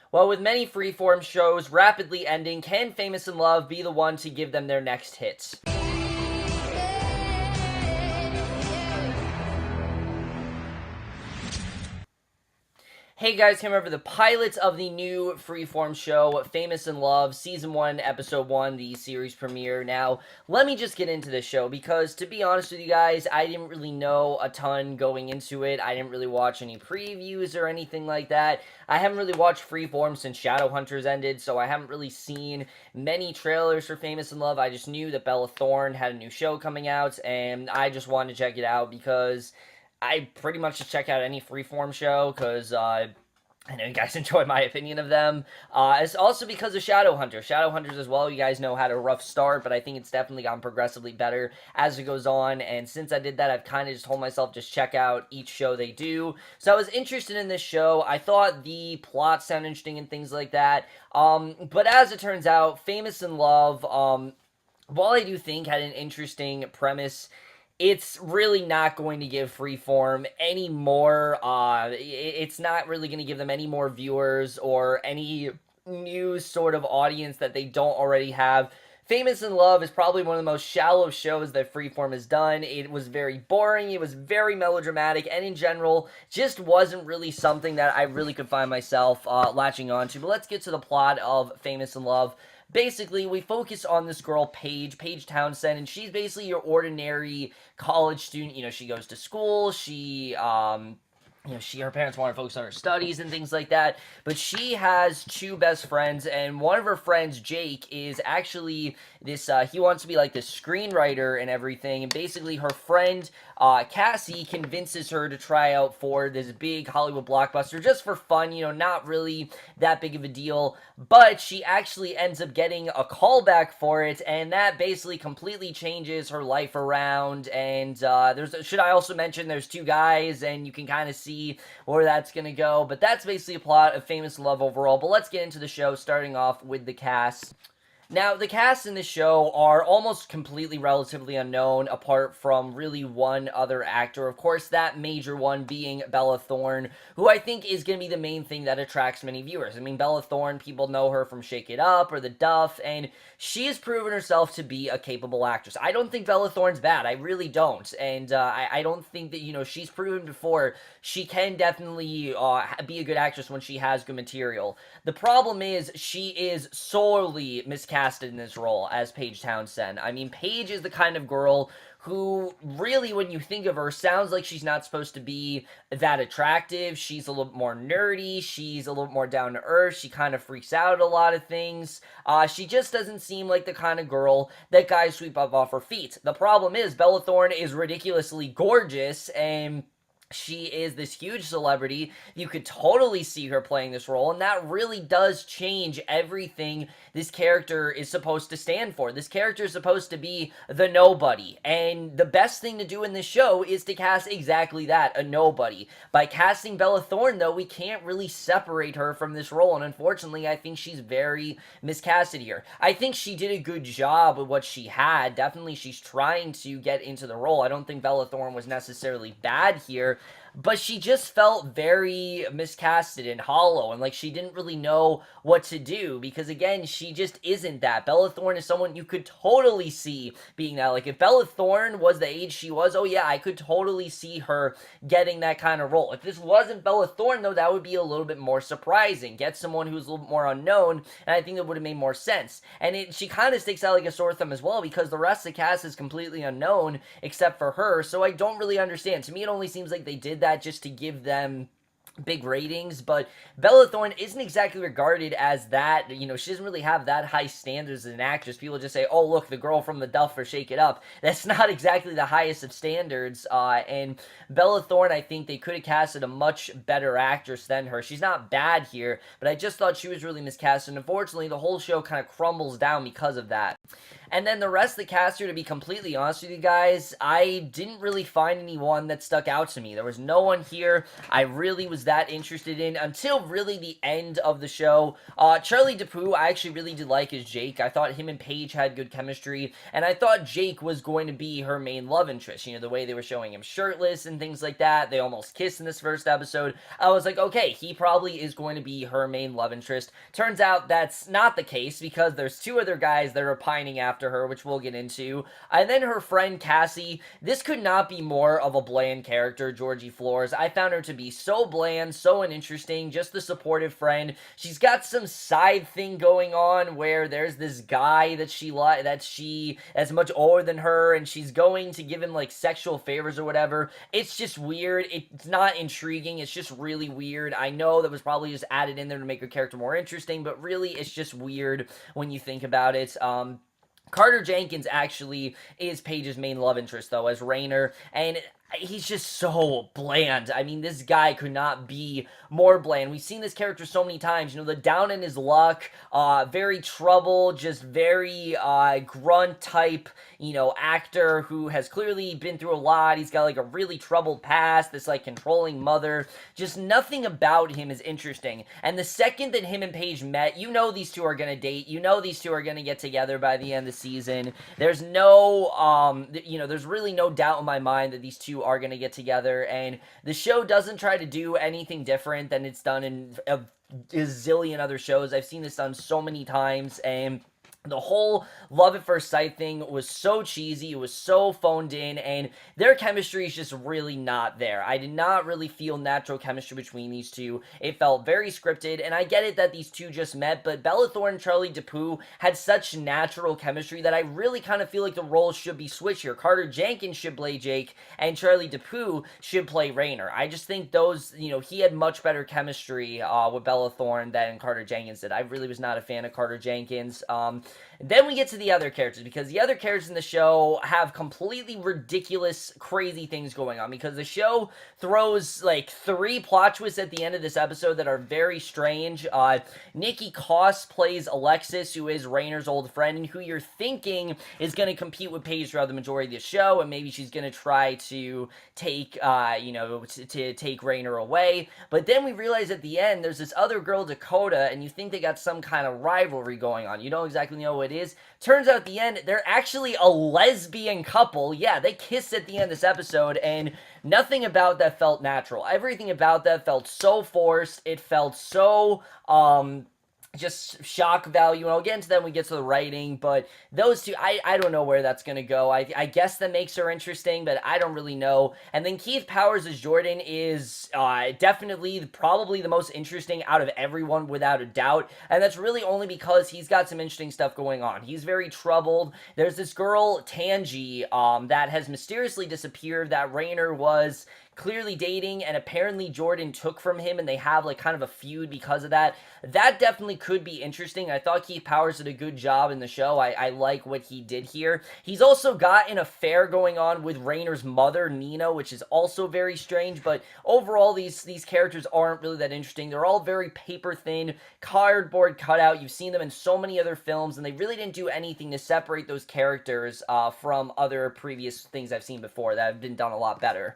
Well, with many freeform shows rapidly ending, can Famous in Love be the one to give them their next hits? Hey guys, came over the pilots of the new freeform show, Famous in Love, Season 1, Episode 1, the series premiere. Now, let me just get into this show because, to be honest with you guys, I didn't really know a ton going into it. I didn't really watch any previews or anything like that. I haven't really watched freeform since Shadowhunters ended, so I haven't really seen many trailers for Famous in Love. I just knew that Bella Thorne had a new show coming out, and I just wanted to check it out because I pretty much just check out any freeform show because I know you guys enjoy my opinion of them. It's also because of Shadowhunters. Shadowhunters as well, you guys know, had a rough start, but I think it's definitely gotten progressively better as it goes on. And since I did that, I've kind of just told myself just check out each show they do. So I was interested in this show. I thought the plot sounded interesting and things like that. But as it turns out, Famous in Love, while I do think had an interesting premise, it's really not going to give Freeform any more. It's not really going to give them any more viewers or any new sort of audience that they don't already have. Famous in Love is probably one of the most shallow shows that Freeform has done. It was very boring, it was very melodramatic, and in general, just wasn't really something that I really could find myself latching onto. But let's get to the plot of Famous in Love. Basically, we focus on this girl, Paige Townsend, and she's basically your ordinary college student. You know, she goes to school, her parents want to focus on her studies and things like that, but she has two best friends, and one of her friends, Jake, is actually this, he wants to be like this screenwriter and everything, and basically her friend, Cassie, convinces her to try out for this big Hollywood blockbuster just for fun, not really that big of a deal, but she actually ends up getting a callback for it, and that basically completely changes her life around, and should I also mention there's two guys, and you can kind of see where that's going to go, but that's basically a plot of Famous Love overall. But let's get into the show, starting off with the cast. Now, the cast in this show are almost completely relatively unknown, apart from really one other actor. Of course, that major one being Bella Thorne, who I think is going to be the main thing that attracts many viewers. I mean, Bella Thorne, people know her from Shake It Up or The Duff, and she has proven herself to be a capable actress. I don't think Bella Thorne's bad. I really don't. And I don't think that, she's proven before she can definitely be a good actress when she has good material. The problem is she is sorely miscast in this role as Paige Townsend. I mean, Paige is the kind of girl who really, when you think of her, sounds like she's not supposed to be that attractive. She's a little more nerdy. She's a little more down to earth. She kind of freaks out at a lot of things. She just doesn't seem like the kind of girl that guys sweep up off her feet. The problem is Bella Thorne is ridiculously gorgeous, and she is this huge celebrity. You could totally see her playing this role, and that really does change everything this character is supposed to stand for. This character is supposed to be the nobody, and the best thing to do in this show is to cast exactly that, a nobody. By casting Bella Thorne, though, we can't really separate her from this role, and unfortunately, I think she's very miscasted here. I think she did a good job with what she had. Definitely, she's trying to get into the role. I don't think Bella Thorne was necessarily bad here, but she just felt very miscasted and hollow, and like she didn't really know what to do, because again, she just isn't that. Bella Thorne is someone you could totally see being that. Like, if Bella Thorne was the age she was, oh yeah, I could totally see her getting that kind of role. If this wasn't Bella Thorne, though, that would be a little bit more surprising. Get someone who's a little bit more unknown, and I think that would have made more sense. And she kind of sticks out like a sore thumb as well, because the rest of the cast is completely unknown, except for her, so I don't really understand. To me, it only seems like they did that just to give them big ratings, but Bella Thorne isn't exactly regarded as that. She doesn't really have that high standards as an actress. People just say, oh, look, the girl from The Duff or Shake It Up. That's not exactly the highest of standards, and Bella Thorne, I think they could have casted a much better actress than her. She's not bad here, but I just thought she was really miscast, and unfortunately, the whole show kind of crumbles down because of that. And then the rest of the cast here, to be completely honest with you guys, I didn't really find anyone that stuck out to me. There was no one here I really was that interested in until really the end of the show. Charlie DePoo, I actually really did like as Jake. I thought him and Paige had good chemistry, and I thought Jake was going to be her main love interest. You know, the way they were showing him shirtless and things like that. They almost kissed in this first episode. I was like, okay, he probably is going to be her main love interest. Turns out that's not the case because there's two other guys that are pining after her, which we'll get into. And then her friend Cassie. This could not be more of a bland character, Georgie Flores. I found her to be so bland, so uninteresting, just the supportive friend. She's got some side thing going on where there's this guy that's much older than her, and she's going to give him like sexual favors or whatever. It's just weird. It's not intriguing. It's just really weird. I know that was probably just added in there to make her character more interesting, but really it's just weird when you think about it. Carter Jenkins actually is Paige's main love interest, though, as Raynor, and he's just so bland. I mean, this guy could not be more bland. We've seen this character so many times. You know, the down in his luck, very troubled, just very grunt type, you know, actor who has clearly been through a lot. He's got like a really troubled past, this like controlling mother. Just nothing about him is interesting. And the second that him and Paige met, you know these two are gonna date. You know these two are gonna get together by the end of the season. There's no, there's really no doubt in my mind that these two are gonna get together. And the show doesn't try to do anything different than it's done in a zillion other shows. I've seen this done so many times, and the whole love at first sight thing was so cheesy. It was so phoned in, and their chemistry is just really not there. I did not really feel natural chemistry between these two. It felt very scripted, and I get it that these two just met, but Bella Thorne and Charlie DePoo had such natural chemistry that I really kind of feel like the roles should be switched here. Carter Jenkins should play Jake, and Charlie DePoo should play Raynor. I just think those, you know, he had much better chemistry with Bella Thorne than Carter Jenkins did. I really was not a fan of Carter Jenkins. Then we get to the other characters, because the other characters in the show have completely ridiculous, crazy things going on, because the show throws like 3 plot twists at the end of this episode that are very strange. Nikki Koss plays Alexis, who is Raynor's old friend, and who you're thinking is going to compete with Paige throughout the majority of the show, and maybe she's going to try to take, to take Raynor away. But then we realize at the end, there's this other girl, Dakota, and you think they got some kind of rivalry going on. You don't exactly know what it is. Turns out at the end, they're actually a lesbian couple. Yeah, they kissed at the end of this episode, and nothing about that felt natural. Everything about that felt so forced. It felt so, just shock value, and I'll get into that when we get to the writing, but those two, I don't know where that's going to go. I guess that makes her interesting, but I don't really know. And then Keith Powers as Jordan is definitely probably the most interesting out of everyone, without a doubt, and that's really only because he's got some interesting stuff going on. He's very troubled. There's this girl, Tangi, that has mysteriously disappeared, that Raynor was clearly dating, and apparently Jordan took from him, and they have like kind of a feud because of that. That definitely could be interesting. I thought Keith Powers did a good job in the show. I like what he did here. He's also got an affair going on with Raynor's mother, Nina, which is also very strange, but overall these characters aren't really that interesting. They're all very paper thin, cardboard cutout. You've seen them in so many other films, and they really didn't do anything to separate those characters from other previous things I've seen before that have been done a lot better.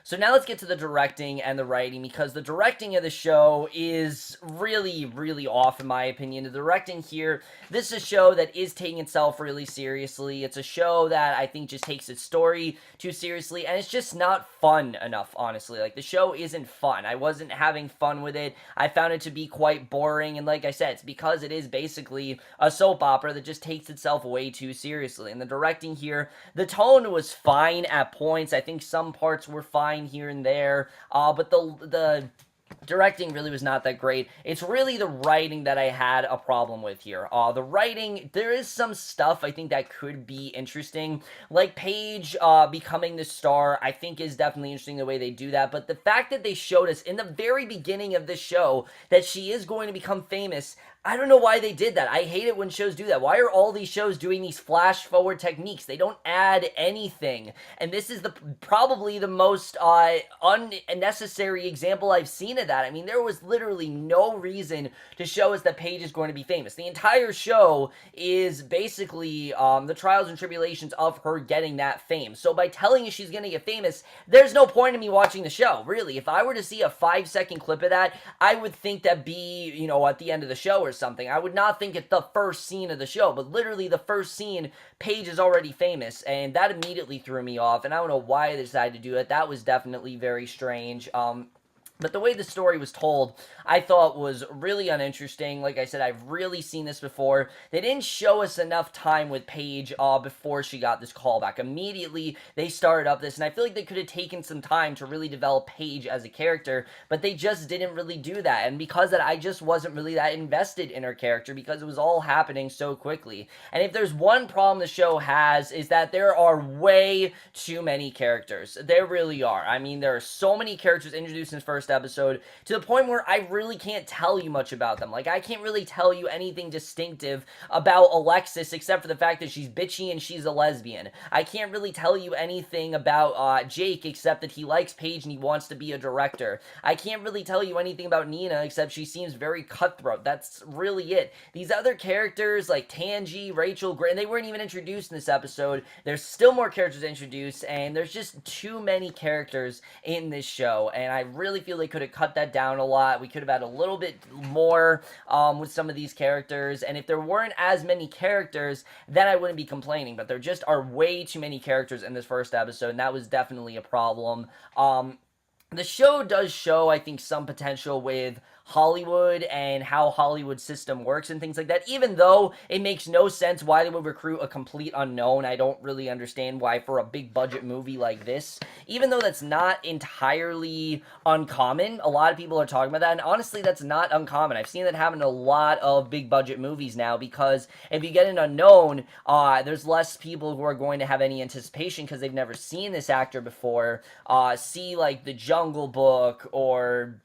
So now let's get to the directing and the writing, because the directing of the show is really, really off in my opinion. The directing here, this is a show that is taking itself really seriously. It's a show that I think just takes its story too seriously, and it's just not fun enough, honestly. Like, the show isn't fun. I wasn't having fun with it. I found it to be quite boring, and like I said, it's because it is basically a soap opera that just takes itself way too seriously. And the directing here, the tone was fine at points. I think some parts were fine here and there, but the directing really was not that great. It's really the writing that I had a problem with here. The writing, there is some stuff I think that could be interesting, like Paige becoming the star. I think is definitely interesting the way they do that, but the fact that they showed us in the very beginning of this show that she is going to become famous, I don't know why they did that. I hate it when shows do that. Why are all these shows doing these flash forward techniques? They don't add anything. And this is the probably the most unnecessary example I've seen of that. I mean, there was literally no reason to show us that Paige is going to be famous. The entire show is basically the trials and tribulations of her getting that fame. So by telling you she's going to get famous, there's no point in me watching the show. Really, if I were to see a 5-second clip of that, I would think that be, at the end of the show or something. I would not think it's the first scene of the show, but literally the first scene, Paige is already famous, and that immediately threw me off, and I don't know why they decided to do it. That was definitely very strange. But the way the story was told, I thought was really uninteresting. Like I said, I've really seen this before. They didn't show us enough time with Paige before she got this callback. Immediately, they started up this, and I feel like they could have taken some time to really develop Paige as a character, but they just didn't really do that. And because of that, I just wasn't really that invested in her character because it was all happening so quickly. And if there's one problem the show has, is that there are way too many characters. There really are. I mean, there are so many characters introduced in this first episode to the point where I really can't tell you much about them. Like, I can't really tell you anything distinctive about Alexis except for the fact that she's bitchy and she's a lesbian. I can't really tell you anything about Jake except that he likes Paige and he wants to be a director. I can't really tell you anything about Nina except she seems very cutthroat. That's really it. These other characters like Tangy, Rachel, Gray, they weren't even introduced in this episode. There's still more characters introduced, and there's just too many characters in this show, and I really feel they could have cut that down a lot. We could have had a little bit more with some of these characters, and if there weren't as many characters, then I wouldn't be complaining, but there just are way too many characters in this first episode, and that was definitely a problem. The show does show, I think, some potential with Hollywood and how Hollywood system works and things like that, even though it makes no sense why they would recruit a complete unknown. I don't really understand why for a big budget movie like this, even though that's not entirely uncommon. A lot of people are talking about that, and honestly, that's not uncommon. I've seen that happen in a lot of big budget movies now, because if you get an unknown, there's less people who are going to have any anticipation because they've never seen this actor before. See, like, The Jungle Book or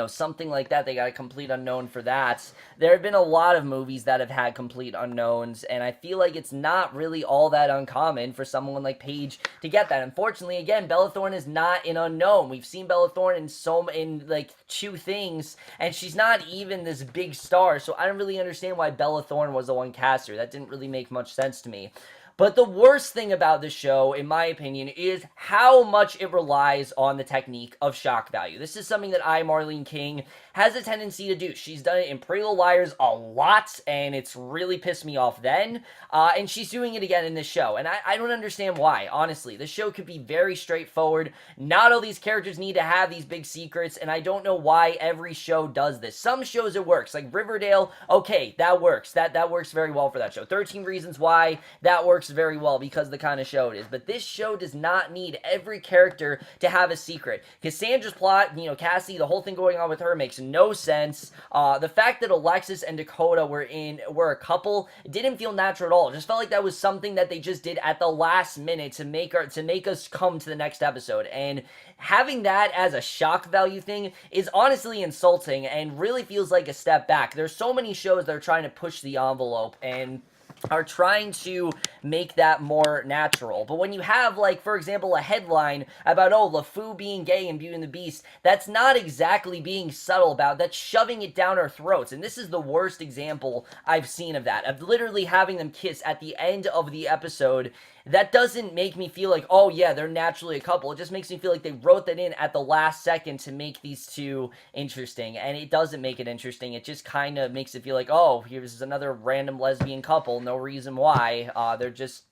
something like that. They got a complete unknown for that. There have been a lot of movies that have had complete unknowns, and I feel like it's not really all that uncommon for someone like Paige to get that. Unfortunately, again, Bella Thorne is not an unknown. We've seen Bella Thorne in like 2 things, and she's not even this big star, so I don't really understand why Bella Thorne was the one cast her. That didn't really make much sense to me. But the worst thing about the show, in my opinion, is how much it relies on the technique of shock value. This is something that Marlene King has a tendency to do. She's done it in Pretty Little Liars a lot, and it's really pissed me off then. And she's doing it again in this show. And I don't understand why, honestly. The show could be very straightforward. Not all these characters need to have these big secrets, and I don't know why every show does this. Some shows it works, like Riverdale, okay, that works. That works very well for that show. 13 Reasons Why, that works very well because of the kind of show it is. But this show does not need every character to have a secret. Cassandra's plot, Cassie, the whole thing going on with her makes no sense. The fact that Alexis and Dakota were a couple didn't feel natural at all. It just felt like that was something that they just did at the last minute to make us come to the next episode. And having that as a shock value thing is honestly insulting and really feels like a step back. There's so many shows that are trying to push the envelope and are trying to make that more natural. But when you have, like, for example, a headline about, LeFou being gay in Beauty and the Beast, that's not exactly being subtle about it. That's shoving it down our throats. And this is the worst example I've seen of that, of literally having them kiss at the end of the episode. That doesn't make me feel like, oh yeah, they're naturally a couple. It just makes me feel like they wrote that in at the last second to make these two interesting, and it doesn't make it interesting. It just kind of makes it feel like, oh, here's another random lesbian couple, no reason why. They're just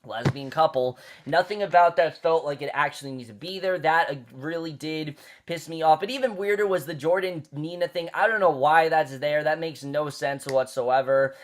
lesbian couple. Nothing about that felt like it actually needs to be there. That really did piss me off. But even weirder was the Jordan Nina thing. I don't know why that's there. That makes no sense whatsoever.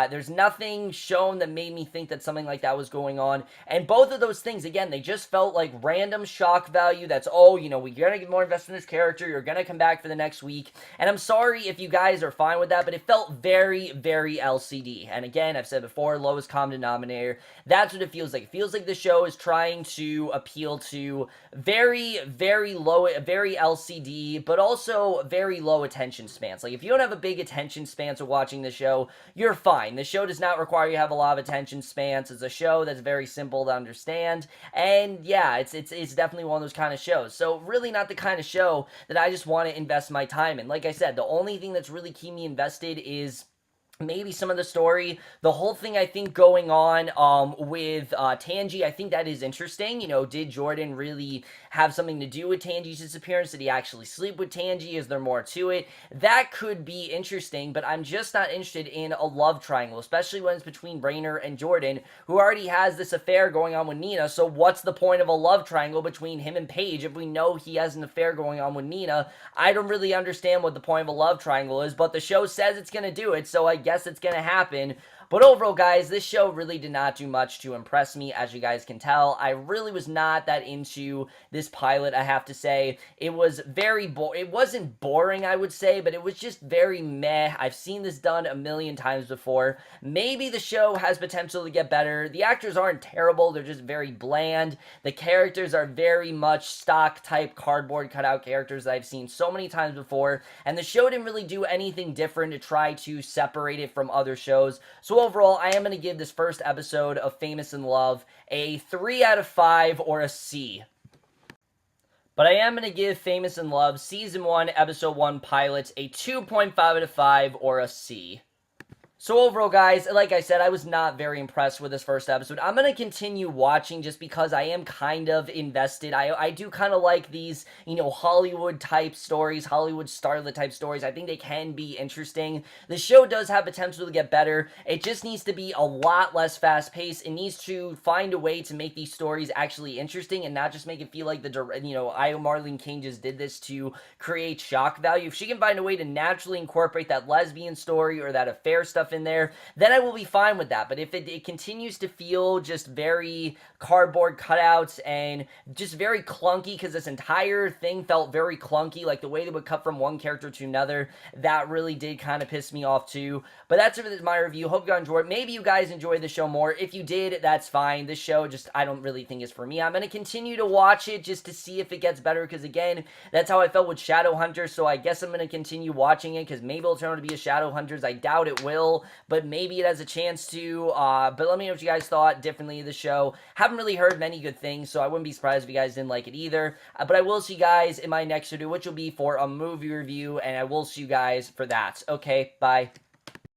There's nothing shown that made me think that something like that was going on. And both of those things, again, they just felt like random shock value. That's, we're gonna get more invested in this character. You're gonna come back for the next week. And I'm sorry if you guys are fine with that, but it felt very, very LCD. And again, I've said before, lowest common denominator. That's what it feels like. It feels like the show is trying to appeal to very, very low, very LCD, but also very low attention spans. Like, if you don't have a big attention span to watching the show, you're fine. The show does not require you to have a lot of attention spans. It's a show that's very simple to understand, and yeah, it's definitely one of those kind of shows. So really not the kind of show that I just want to invest my time in. Like I said, the only thing that's really keeping me invested is maybe some of the story. The whole thing, I think, going on with Tangy, I think that is interesting. You know, did Jordan really have something to do with Tangy's disappearance? Did he actually sleep with Tangy? Is there more to it? That could be interesting, but I'm just not interested in a love triangle, especially when it's between Rainer and Jordan, who already has this affair going on with Nina. So what's the point of a love triangle between him and Paige if we know he has an affair going on with Nina? I don't really understand what the point of a love triangle is, but the show says it's going to do it, so I guess it's going to happen. But overall, guys, this show really did not do much to impress me, as you guys can tell. I really was not that into this pilot, I have to say. It was very it wasn't boring, I would say, but it was just very meh. I've seen this done a million times before. Maybe the show has potential to get better. The actors aren't terrible, they're just very bland. The characters are very much stock-type cardboard cutout characters that I've seen so many times before, and the show didn't really do anything different to try to separate it from other shows. So overall, I am going to give this first episode of Famous in Love a 3 out of 5 or a C. But I am going to give Famous in Love Season 1, Episode 1 Pilots a 2.5 out of 5 or a C. So overall, guys, like I said, I was not very impressed with this first episode. I'm going to continue watching just because I am kind of invested. I do kind of like these, you know, Hollywood-type stories, Hollywood starlet-type stories. I think they can be interesting. The show does have potential to get better. It just needs to be a lot less fast-paced. It needs to find a way to make these stories actually interesting and not just make it feel like Marlene King just did this to create shock value. If she can find a way to naturally incorporate that lesbian story or that affair stuff in there, then I will be fine with that. But if it continues to feel just very cardboard cutouts and just very clunky, because this entire thing felt very clunky, like the way they would cut from one character to another, that really did kind of piss me off too. But that's it for my review. Hope you guys enjoyed. Maybe you guys enjoyed the show more. If you did, that's fine. This show just, I don't really think is for me. I'm going to continue to watch it just to see if it gets better, because again, that's how I felt with Shadowhunters, so I guess I'm going to continue watching it, because maybe it'll turn out to be a Shadowhunters. I doubt it will, but maybe it has a chance to. But let me know what you guys thought differently of the show. Haven't really heard many good things, so I wouldn't be surprised if you guys didn't like it either. But I will see you guys in my next video, which will be for a movie review, and I will see you guys for that. Okay, bye.